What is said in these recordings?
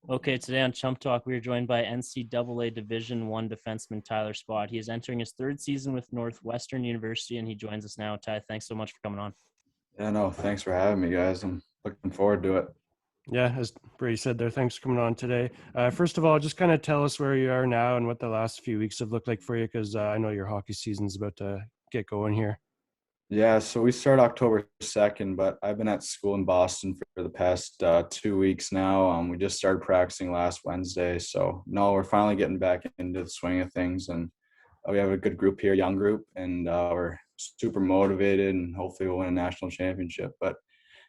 Okay, today on Chump Talk, we are joined by NCAA Division I defenseman Tyler Spott. He is entering his third season with Northeastern University, and he joins us now. Ty, thanks so much for coming on. Yeah, no, thanks for having me, guys. I'm looking forward to it. Yeah, as Brady said there, thanks for coming on today. First of all, just kind of tell us where you are now and what the last few weeks have looked like for you, because I know your hockey season's about to get going here. Yeah, so we start October 2nd, but I've been at school in Boston for the past 2 weeks now. We just started practicing last Wednesday. So, no, we're finally getting back into the swing of things. And we have a good group here, young group, and we're super motivated, and hopefully we'll win a national championship. But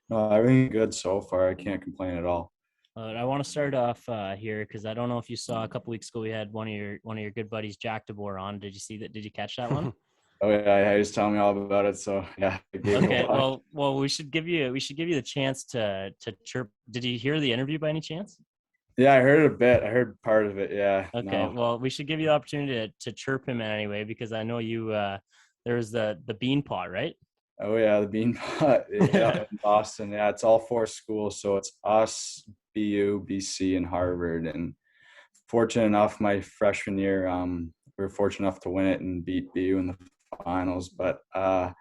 no, everything's good so far. I can't complain at all. I want to start off here because I don't know if you saw a couple weeks ago we had one of your good buddies, Jack DeBoer, on. Did you see that? Did you catch that one? Oh yeah, he's telling me all about it. So yeah. Okay. Well, we should give you the chance to chirp. Did you hear the interview by any chance? Yeah, I heard it a bit. I heard part of it. Yeah. Okay. No. Well, we should give you the opportunity to chirp him anyway, because I know you. There was the bean pot, right? Oh yeah, the bean pot. Yeah, in Boston. Yeah, it's all 4 schools, so it's us, BU, BC, and Harvard. And fortunate enough, my freshman year, we were fortunate enough to win it and beat BU in the finals. But yeah,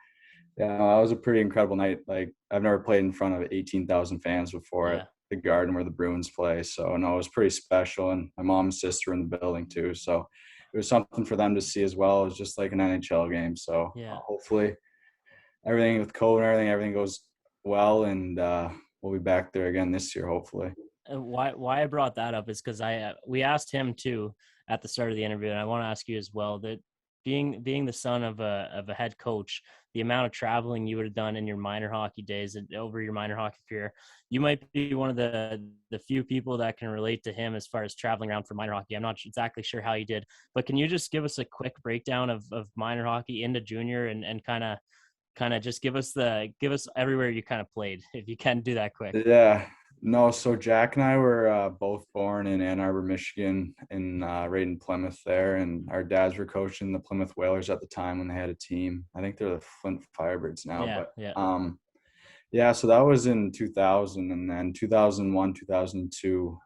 that was a pretty incredible night. Like, I've never played in front of 18,000 fans before at the Garden where the Bruins play. So no, it was pretty special. And my mom and sister were in the building too. So it was something for them to see as well. It was just like an NHL game. So hopefully everything with COVID and everything goes well, and we'll be back there again this year, hopefully. Why I brought that up is because we asked him too at the start of the interview, and I want to ask you as well, that being the son of a head coach, the amount of traveling you would have done in your minor hockey days and over your minor hockey career, you might be one of the few people that can relate to him as far as traveling around for minor hockey. I'm not exactly sure how you did, but can you just give us a quick breakdown of minor hockey into junior and kind of just give us everywhere you kind of played, if you can do that quick. Yeah. No, so Jack and I were both born in Ann Arbor, Michigan, right in Plymouth there, and our dads were coaching the Plymouth Whalers at the time when they had a team. I think they're the Flint Firebirds now, so that was in 2000, and then 2001, 2002,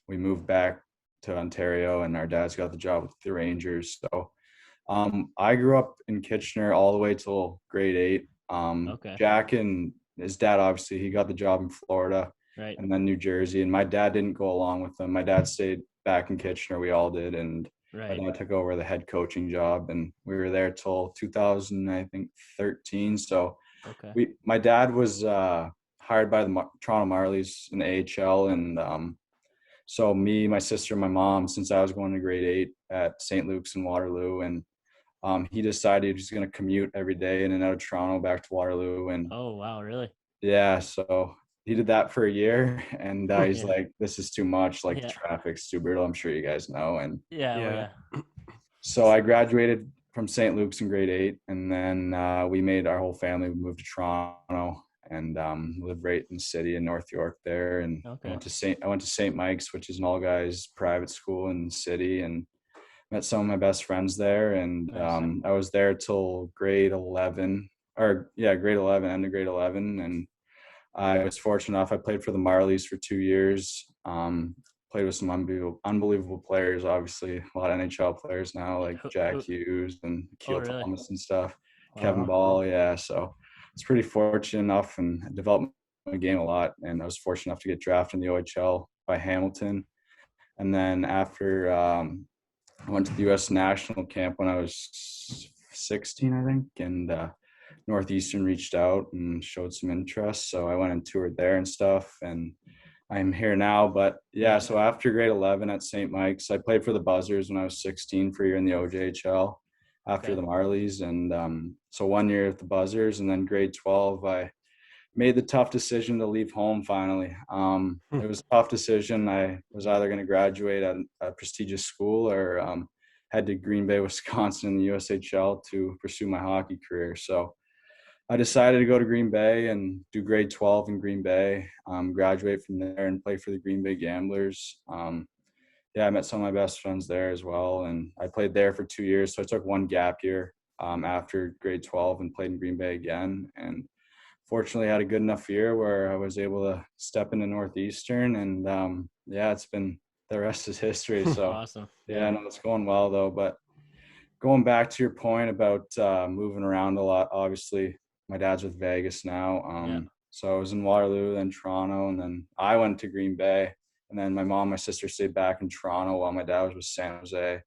we moved back to Ontario, and our dads got the job with the Rangers. So I grew up in Kitchener all the way till grade 8. Jack and his dad, obviously, he got the job in Florida and then New Jersey. And my dad didn't go along with them. My dad stayed back in Kitchener. We all did. And then I took over the head coaching job, and we were there till 2013. So my dad was hired by the Toronto Marlies in the AHL. And so me, my sister, and my mom, since I was going to grade 8 at St. Luke's in Waterloo, and he decided he was going to commute every day in and out of Toronto back to Waterloo. And oh wow, really? Yeah. So he did that for a year, and he's like, "This is too much. Like the traffic's too brutal. I'm sure you guys know." And so I graduated from St. Luke's in grade 8, and then we made our whole family. We moved to Toronto and lived right in the city in North York there. And I went to St. Mike's, which is an all guys private school in the city, and met some of my best friends there. And I was there till grade 11, end of grade 11. And I was fortunate enough, I played for the Marlies for 2 years. Played with some unbelievable players, obviously. A lot of NHL players now, like Jack Hughes and Keel Thomas and stuff. Kevin Ball, so it's pretty fortunate enough, and I developed my game a lot. And I was fortunate enough to get drafted in the USHL by Hamilton. And then after I went to the U.S. national camp when I was 16, I think, and Northeastern reached out and showed some interest. So I went and toured there and stuff, and I'm here now. But so after grade 11 at St. Mike's, I played for the Buzzers when I was 16 for a year in the OJHL after the Marlies. And so 1 year at the Buzzers, and then grade 12, I made the tough decision to leave home finally. It was a tough decision. I was either going to graduate at a prestigious school or head to Green Bay, Wisconsin in the USHL to pursue my hockey career. So I decided to go to Green Bay and do grade 12 in Green Bay, graduate from there and play for the Green Bay Gamblers. I met some of my best friends there as well. And I played there for 2 years. So I took one gap year after grade 12 and played in Green Bay again. And fortunately had a good enough year where I was able to step into Northeastern, and it's been, the rest is history. So awesome. Yeah, no, it's going well though. But going back to your point about moving around a lot, obviously my dad's with Vegas now. So I was in Waterloo, then Toronto, and then I went to Green Bay. And then my sister stayed back in Toronto while my dad was with San Jose.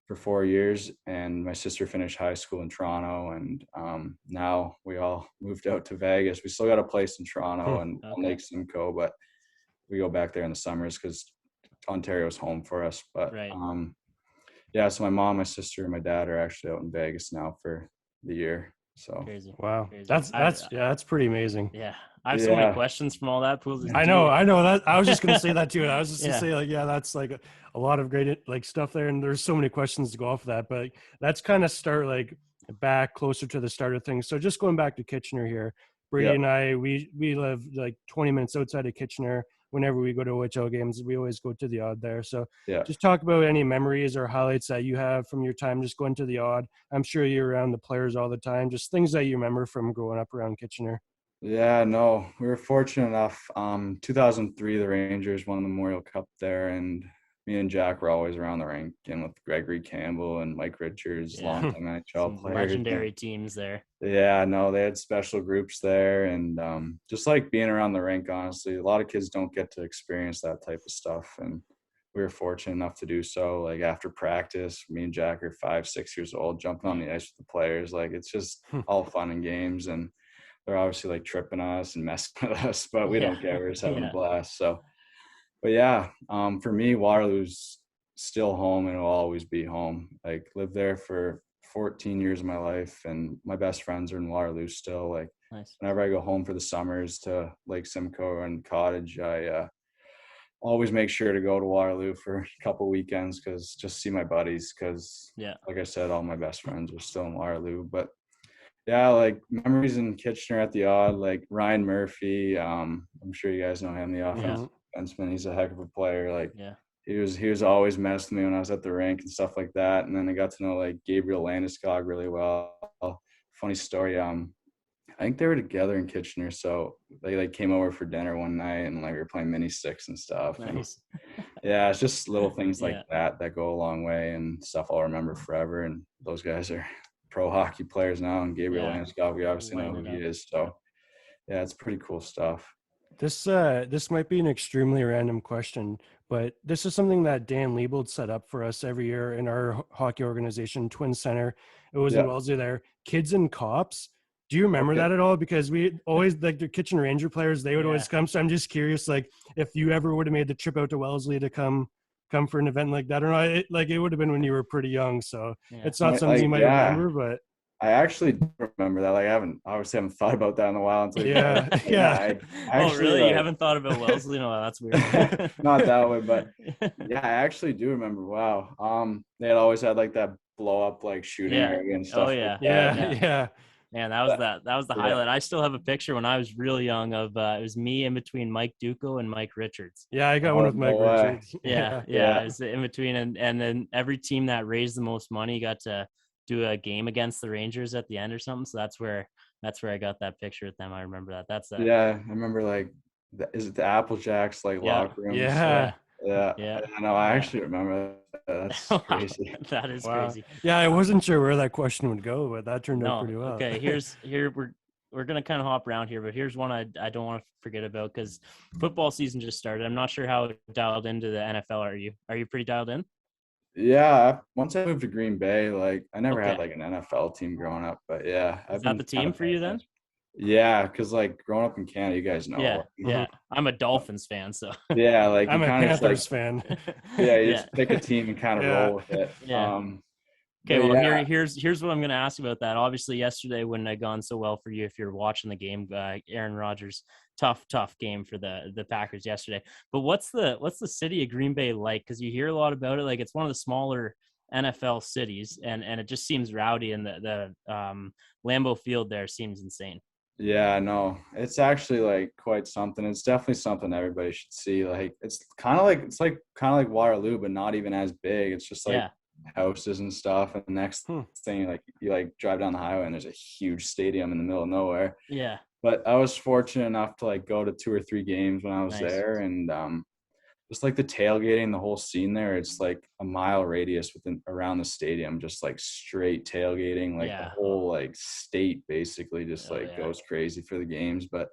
For 4 years, and my sister finished high school in Toronto, and now we all moved out to Vegas. We still got a place in Toronto and on Lake Simcoe, but we go back there in the summers because Ontario's home for us. But so my mom, my sister, and my dad are actually out in Vegas now for the year. So crazy. Wow. Crazy. That's pretty amazing. Yeah. I have so many questions from all that. I know that. I was just going to say that too. I was just going to say, like, that's like a lot of great like stuff there. And there's so many questions to go off of that, but let's kind of start like back closer to the start of things. So just going back to Kitchener here, Brady and I, we live like 20 minutes outside of Kitchener. Whenever we go to OHL games, we always go to the Odd there. So just talk about any memories or highlights that you have from your time just going to the Odd. I'm sure you're around the players all the time, just things that you remember from growing up around Kitchener. Yeah, no, we were fortunate enough. 2003, the Rangers won the Memorial Cup there, and me and Jack were always around the rink and with Gregory Campbell and Mike Richards, longtime NHL players. Legendary teams there. Yeah, no, they had special groups there, and just like being around the rink, honestly, a lot of kids don't get to experience that type of stuff, and we were fortunate enough to do so. Like after practice, me and Jack are 5, 6 years old, jumping on the ice with the players. Like it's just all fun and games, and they're obviously like tripping us and messing with us, but we don't care. We're just having a blast. So, but for me, Waterloo's still home and it'll always be home. Like lived there for 14 years of my life, and my best friends are in Waterloo still. Like whenever I go home for the summers to Lake Simcoe and Cottage, I always make sure to go to Waterloo for a couple weekends just see my buddies. Cause like I said, all my best friends are still in Waterloo. But like memories in Kitchener at the Odd, like Ryan Murphy. I'm sure you guys know him, the offensive defenseman. He's a heck of a player. Like he was always messing with me when I was at the rink and stuff like that. And then I got to know like Gabriel Landeskog really well. Funny story. I think they were together in Kitchener, so they like came over for dinner one night and like we were playing mini sticks and stuff. Nice. And, it's just little things like that go a long way and stuff I'll remember forever. And those guys are pro hockey players now, and Gabriel Landeskog, we obviously know who he is. So it's pretty cool stuff. This might be an extremely random question, but this is something that Dan Liebold set up for us every year in our hockey organization, Twin Center. It was in Wellesley there. Kids and Cops. Do you remember that at all? Because we always, like the Kitchen Ranger players, they would always come. So I'm just curious, like if you ever would have made the trip out to Welleslly to come for an event like that or not. It would have been when you were pretty young, so it's not something you might remember, but I actually do remember that. Like I haven't thought about that in a while until I actually, really? You haven't thought about Wellesley? No, that's weird. Not that way, but I actually do remember. Wow. They had always had like that blow up like shooting area and stuff. Yeah. Man, that was the highlight. I still have a picture when I was really young of it was me in between Mike Duco and Mike Richards. Yeah, I got one with Mike Richards. Yeah. It was in between, and then every team that raised the most money got to do a game against the Rangers at the end or something. So that's where I got that picture with them. I remember that. I remember like is it the Apple Jacks like locker room? Yeah. I know. I actually remember that. That's crazy. That is crazy. Yeah, I wasn't sure where that question would go, but that turned out pretty well. Okay, we're gonna kind of hop around here, but here's one I don't want to forget about because football season just started. I'm not sure how dialed into the NFL are you? Are you pretty dialed in? Yeah, once I moved to Green Bay, like I never had like an NFL team growing up, but is that the team for you then? Yeah, because like growing up in Canada, you guys know. Yeah. I'm a Dolphins fan, so. Yeah, like I'm a Panthers fan. You just pick a team and kind of roll with it. Yeah. Okay, well, here's what I'm going to ask about that. Obviously, yesterday wouldn't have gone so well for you if you're watching the game. Aaron Rodgers, tough game for the Packers yesterday. But what's the city of Green Bay like? Because you hear a lot about it. Like it's one of the smaller NFL cities, and it just seems rowdy, and the Lambeau Field there seems insane. Yeah, no, it's actually like quite something. It's definitely something everybody should see. Like it's kind of like Waterloo, but not even as big. It's just like houses and stuff. And the next thing, like you like drive down the highway and there's a huge stadium in the middle of nowhere. Yeah. but I was fortunate enough to like go to 2 or 3 games when I was there, and just like the tailgating, the whole scene there, it's like a mile radius around the stadium, just like straight tailgating, like the whole like state basically just goes crazy for the games. But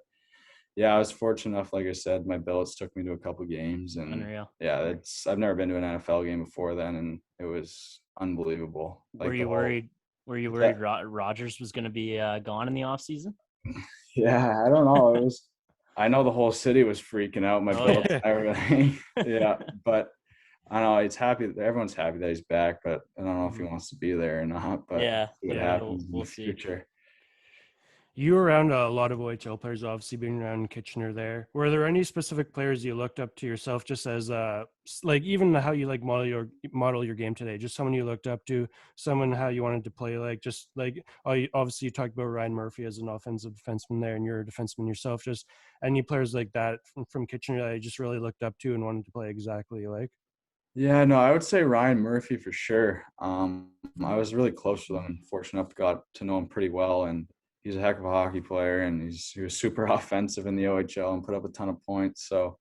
yeah, I was fortunate enough, like I said, my billets took me to a couple games, and Unreal. Yeah, I've never been to an NFL game before then, and it was unbelievable. Were you worried Rogers was going to be gone in the off season? Yeah, I don't know. I know the whole city was freaking out. My billets and everything. Yeah, but I don't know. Everyone's happy that he's back, but I don't know if he wants to be there or not. But see what happens in the future. You were around a lot of OHL players, obviously being around Kitchener there. Were there any specific players you looked up to yourself, just as like even how you like model your game today? Just someone you looked up to, someone how you wanted to play, like just like obviously you talked about Ryan Murphy as an offensive defenseman there, and you're a defenseman yourself. Just any players like that from Kitchener that you just really looked up to and wanted to play exactly like? Yeah, no, I would say Ryan Murphy for sure. I was really close with him and fortunate enough got to know him pretty well, and he's a heck of a hockey player, and he was super offensive in the OHL and put up a ton of points. So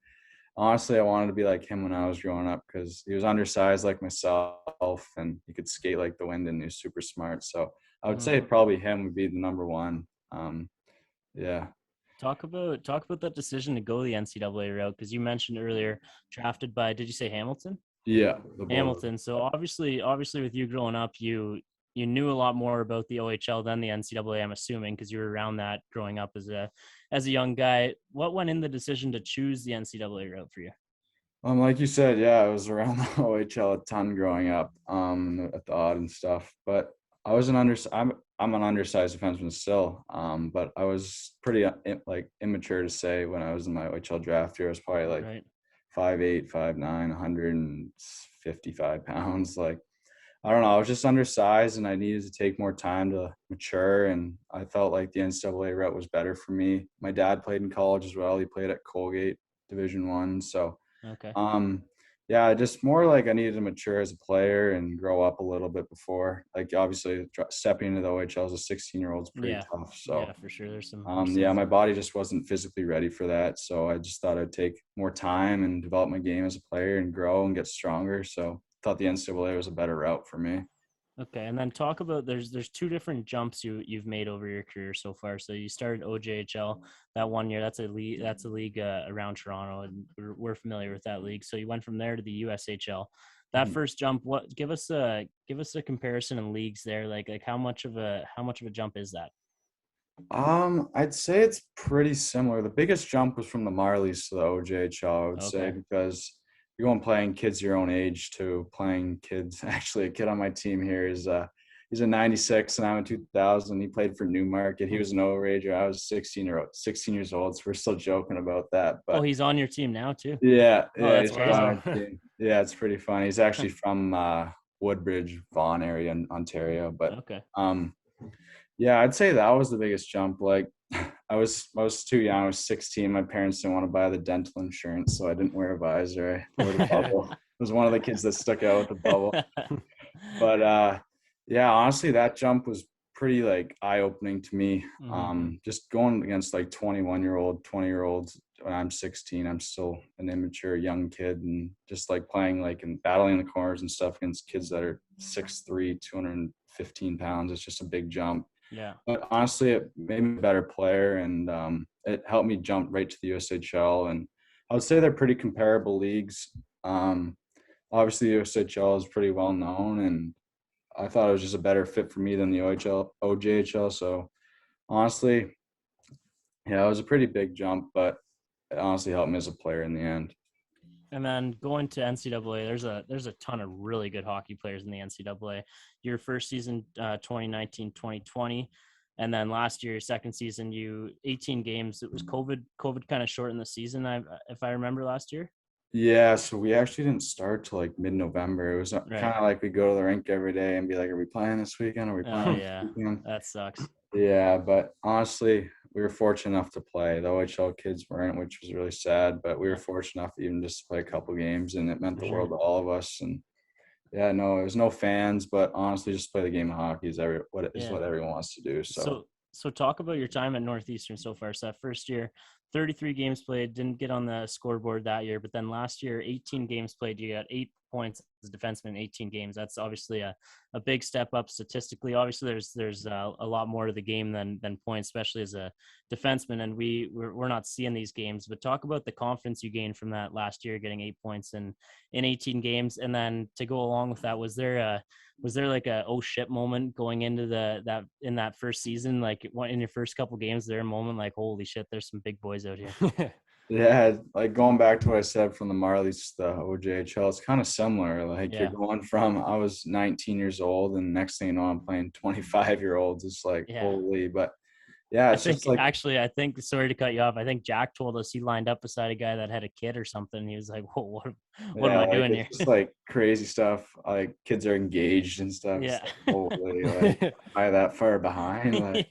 honestly, I wanted to be like him when I was growing up because he was undersized like myself, and he could skate like the wind, and he was super smart. So I would say probably him would be the number one. Yeah. Talk about that decision to go the NCAA route, because you mentioned earlier drafted by, did you say Hamilton? Yeah, Hamilton. So obviously with you growing up, you knew a lot more about the OHL than the NCAA, I'm assuming, because you were around that growing up as a young guy. What went in the decision to choose the NCAA route for you? Like you said, yeah, I was around the OHL a ton growing up, at the odd and stuff. But I was I'm an undersized defenseman still, but I was pretty immature to say when I was in my OHL draft year. I was probably like 5'8", 5'9", 155 pounds. Like, I don't know, I was just undersized and I needed to take more time to mature, and I felt like the NCAA route was better for me. My dad played in college as well. He played at Colgate Division I. So, yeah, just more like I needed to mature as a player and grow up a little bit before. Like, obviously, stepping into the OHL as a 16-year-old is pretty tough. So, yeah, for sure. There's some. My body just wasn't physically ready for that. So I just thought I'd take more time and develop my game as a player and grow and get stronger. So I thought the NCAA was a better route for me. Okay, and then talk about there's two different jumps you've made over your career so far. So you started OJHL that 1 year. That's a league around Toronto, and we're familiar with that league. So you went from there to the USHL. That first jump, give us a comparison in leagues there. Like how much of a jump is that? I'd say it's pretty similar. The biggest jump was from the Marlies to the OJHL, I would say, because you're going playing kids your own age to playing kids. Actually, a kid on my team here is he's a 96 and I'm a 2000. He played for Newmarket. He was an O-Rager. I was 16 years old. So we're still joking about that. But he's on your team now too. Yeah. That's awesome. Yeah, it's pretty funny. He's actually from Woodbridge, Vaughan area in Ontario. But yeah, I'd say that was the biggest jump. Like, I was too young. I was 16. My parents didn't want to buy the dental insurance, so I didn't wear a visor. I wore the bubble. I was one of the kids that stuck out with the bubble. But yeah, honestly, that jump was pretty like eye-opening to me. Just going against like 21-year-old, 20-year-olds. When I'm 16, I'm still an immature young kid, and just like playing like and battling in the corners and stuff against kids that are 6'3", 215 pounds. It's just a big jump. Yeah. But honestly, it made me a better player, and it helped me jump right to the USHL. And I would say they're pretty comparable leagues. Obviously, the USHL is pretty well known, and I thought it was just a better fit for me than the OJHL. So honestly, yeah, it was a pretty big jump, but it honestly helped me as a player in the end. And then going to NCAA, there's a ton of really good hockey players in the NCAA. Your first season, 2019-2020, and then last year, your second season, 18 games. It was COVID kind of shortened the season, if I remember last year. Yeah, so we actually didn't start till like mid-November. It was kind of like we go to the rink every day and be like, "Are we playing this weekend? Are we playing this weekend?" That sucks. Yeah, but honestly, we were fortunate enough to play. The OHL kids weren't, which was really sad, but we were fortunate enough even just to play a couple games, and it meant the world to all of us. And yeah, no, it was no fans, but honestly, just play the game of hockey is what everyone wants to do. So So talk about your time at Northeastern so far. So that first year, 33 games played, didn't get on the scoreboard that year, but then last year, 18 games played, you got 8 points as a defenseman in 18 games. That's obviously a big step up statistically. Obviously, there's a lot more to the game than points, especially as a defenseman, and we're not seeing these games. But talk about the confidence you gained from that last year, getting 8 points in 18 games, and then to go along with that, was there like a oh shit moment going into that first season? Like in your first couple games, there a moment like, holy shit, there's some big boys out here? Yeah, like going back to what I said from the Marlies to the OJHL, it's kind of similar. Like you're going from, I was 19 years old, and next thing you know, I'm playing 25-year-olds. It's like, holy, but yeah, it's just like, actually, I think, sorry to cut you off, I think Jack told us he lined up beside a guy that had a kid or something. He was like, whoa, what am I doing here? It's just like crazy stuff. Like kids are engaged and stuff. Yeah. Like, holy, like, am I that far behind? Like,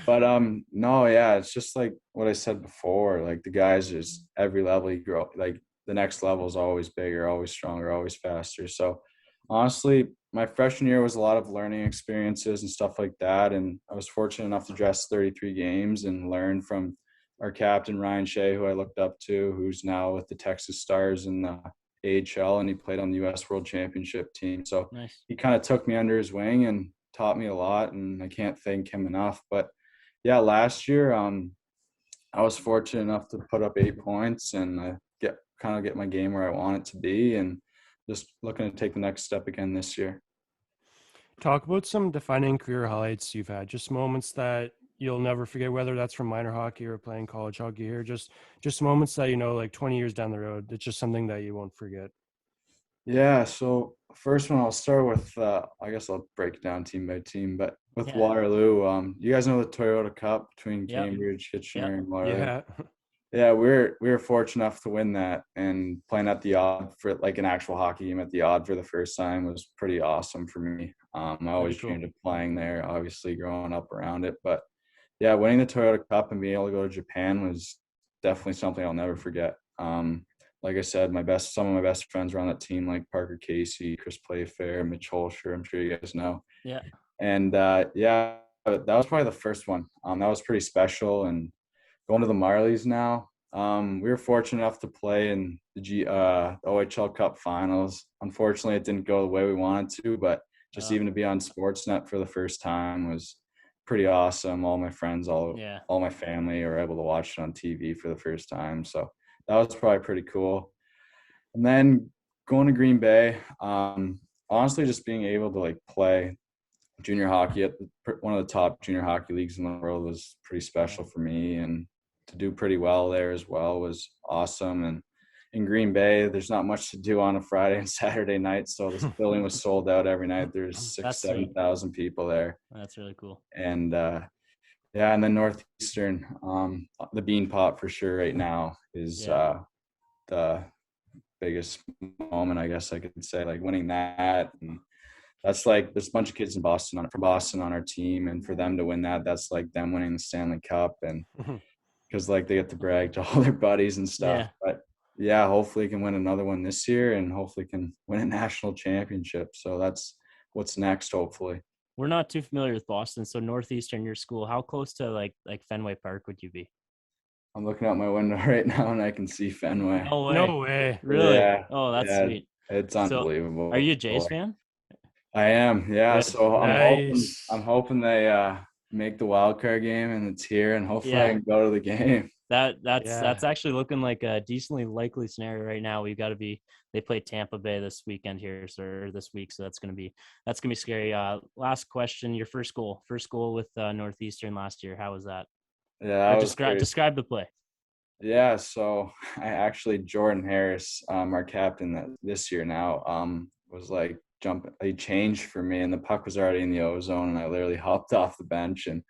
but no, yeah, it's just like what I said before. Like the guys, just every level you grow, like the next level is always bigger, always stronger, always faster. So honestly, my freshman year was a lot of learning experiences and stuff like that. And I was fortunate enough to dress 33 games and learn from our captain, Ryan Shea, who I looked up to, who's now with the Texas Stars in the AHL, and he played on the U.S. World Championship team. So he kind of took me under his wing and taught me a lot, and I can't thank him enough. But yeah, last year, I was fortunate enough to put up 8 points and get my game where I want it to be, and just looking to take the next step again this year. Talk about some defining career highlights you've had, just moments that you'll never forget, whether that's from minor hockey or playing college hockey, or just moments that, like 20 years down the road, it's just something that you won't forget. Yeah, so first one, I'll start with, I guess I'll break it down team by team, but with Waterloo, you guys know the Toyota Cup between Cambridge, Kitchener, and Waterloo? Yeah, we were fortunate enough to win that, and playing at the Odd for like an actual hockey game at the Odd for the first time was pretty awesome for me. I always dreamed of playing there, obviously growing up around it, but yeah, winning the Toyota Cup and being able to go to Japan was definitely something I'll never forget. Like I said, some of my best friends were on that team, like Parker Casey, Chris Playfair, Mitch Holscher, I'm sure you guys know. Yeah. And yeah, that was probably the first one. That was pretty special. And going to the Marlies now, we were fortunate enough to play in the OHL Cup finals. Unfortunately, it didn't go the way we wanted to, but just even to be on Sportsnet for the first time was pretty awesome. All my friends, all my family were able to watch it on TV for the first time. So that was probably pretty cool. And then going to Green Bay, honestly, just being able to like play junior hockey at one of the top junior hockey leagues in the world was pretty special for me, and to do pretty well there as well was awesome. And in Green Bay, there's not much to do on a Friday and Saturday night, so this building was sold out every night. There's 7,000 people there. That's really cool. And yeah, and then Northeastern, the Bean Pot for sure right now is the biggest moment, I guess I could say, like winning that. And that's like, there's a bunch of kids from Boston on our team, and for them to win that, that's like them winning the Stanley Cup, and because like they get to brag to all their buddies and stuff. But yeah, hopefully can win another one this year, and hopefully can win a national championship. So that's what's next, hopefully. We're not too familiar with Boston, so Northeastern, your school, how close to like Fenway Park would you be? I'm looking out my window right now and I can see Fenway. No way. Really? Yeah. Oh, that's sweet. It's unbelievable. So, are you a Jays fan? I am. Yeah. Good. So I'm hoping they make the wild card game, and it's here, and hopefully I can go to the game. That's actually looking like a decently likely scenario right now. They play Tampa Bay this weekend here, or this week, so that's gonna be scary. Last question: your first goal with Northeastern last year. How was that? Yeah, describe the play. Yeah, so Jordan Harris, our captain this year now, was like he changed for me, and the puck was already in the O-zone, and I literally hopped off the bench and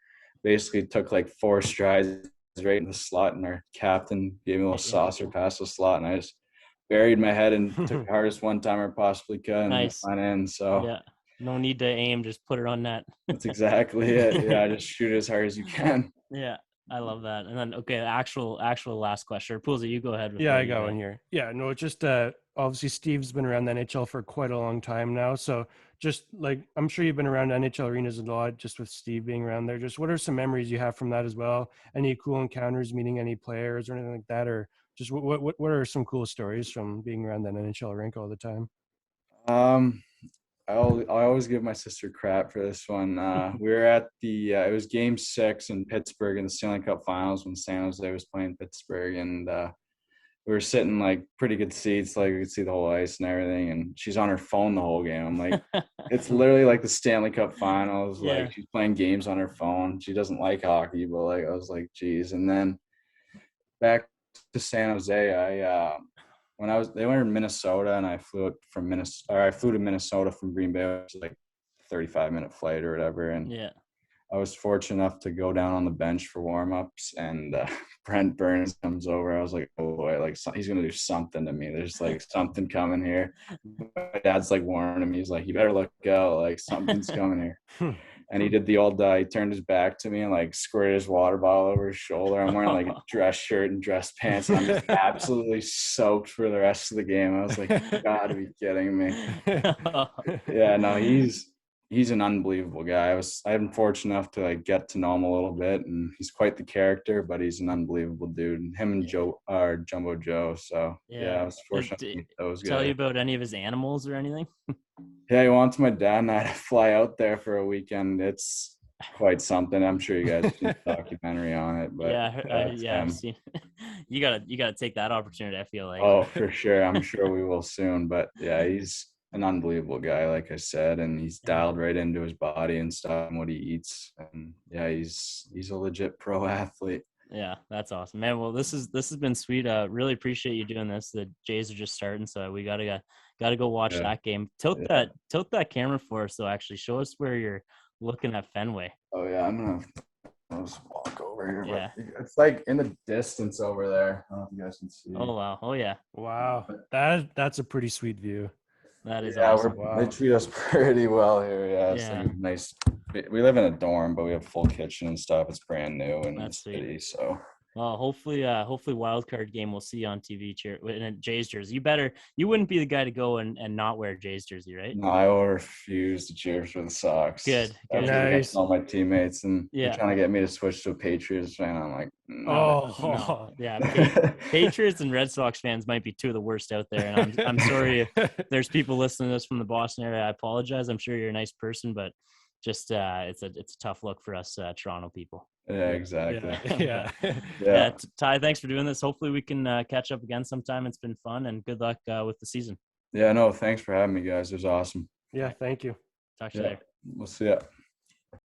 basically took like 4 strides right in the slot, and our captain gave me a little saucer past the slot, and I just buried my head and took the hardest one-timer possibly could, and it went in. So no need to aim, just put it on net. That's exactly it. Yeah, just shoot as hard as you can. Yeah. I love that. And then, okay, actual last question. Poolsy, you go ahead. Yeah, I got one here. Yeah, no, just obviously Steve's been around the NHL for quite a long time now. So just like, I'm sure you've been around NHL arenas a lot, just with Steve being around there. Just what are some memories you have from that as well? Any cool encounters, meeting any players or anything like that? Or just what are some cool stories from being around that NHL rink all the time? I always give my sister crap for this one. We were at the it was Game 6 in Pittsburgh in the Stanley Cup Finals when San Jose was playing Pittsburgh, and we were sitting like pretty good seats, like we could see the whole ice and everything. And she's on her phone the whole game. I'm like, it's literally like the Stanley Cup Finals. Yeah. Like she's playing games on her phone. She doesn't like hockey, but like I was like, geez. And then back to San Jose, when they were in Minnesota, and I flew to Minnesota from Green Bay, which was like a 35-minute flight or whatever. And yeah, I was fortunate enough to go down on the bench for warm-ups, and Brent Burns comes over. I was like, oh boy, like he's gonna do something to me. There's like something coming here. My dad's like warning me. He's like, you better look out, like something's coming here. And he did the old, he turned his back to me and like squirted his water bottle over his shoulder. I'm wearing like a dress shirt and dress pants. And I'm just absolutely soaked for the rest of the game. I was like, you gotta be kidding me. Yeah, no, he's an unbelievable guy. I'm fortunate enough to like get to know him a little bit, and he's quite the character, but he's an unbelievable dude. And him and Joe are Jumbo Joe. So yeah, I was fortunate to meet those guys. Tell you about any of his animals or anything? Yeah, he wants my dad and I to fly out there for a weekend. It's quite something. I'm sure you guys have seen a documentary on it, but yeah, I've seen. You gotta take that opportunity, I feel like. Oh, for sure. I'm sure we will soon. But yeah, he's an unbelievable guy, like I said, and he's dialed right into his body and stuff and what he eats. And yeah, he's a legit pro athlete. Yeah, that's awesome, man. Well, this has been sweet. Really appreciate you doing this. The Jays are just starting, so we gotta go watch that game. Tilt that camera for us, though. Actually, show us where you're looking at Fenway. Oh yeah, I'll just walk over here. Yeah, but it's like in the distance over there. I don't know if you guys can see. Oh wow! Oh yeah! Wow, that's a pretty sweet view. That is awesome. They treat us pretty well here. Yeah, it's like nice. We live in a dorm, but we have full kitchen and stuff. It's brand new in the city, so. Well, hopefully wildcard game we'll see you on TV in a Jays jersey. You wouldn't be the guy to go and not wear a Jays jersey, right? No, I will refuse to cheer for the Sox. Good. Nice. All my teammates, and they're trying to get me to switch to a Patriots fan. I'm like, no. No. Yeah. Patriots and Red Sox fans might be two of the worst out there, and I'm sorry if there's people listening to this from the Boston area. I apologize. I'm sure you're a nice person, but just it's a tough look for us Toronto people. Yeah, exactly. Yeah. Ty, thanks for doing this. Hopefully we can catch up again sometime. It's been fun, and good luck with the season. Yeah, no, thanks for having me, guys. It was awesome. Yeah, thank you. Talk to you later. We'll see ya.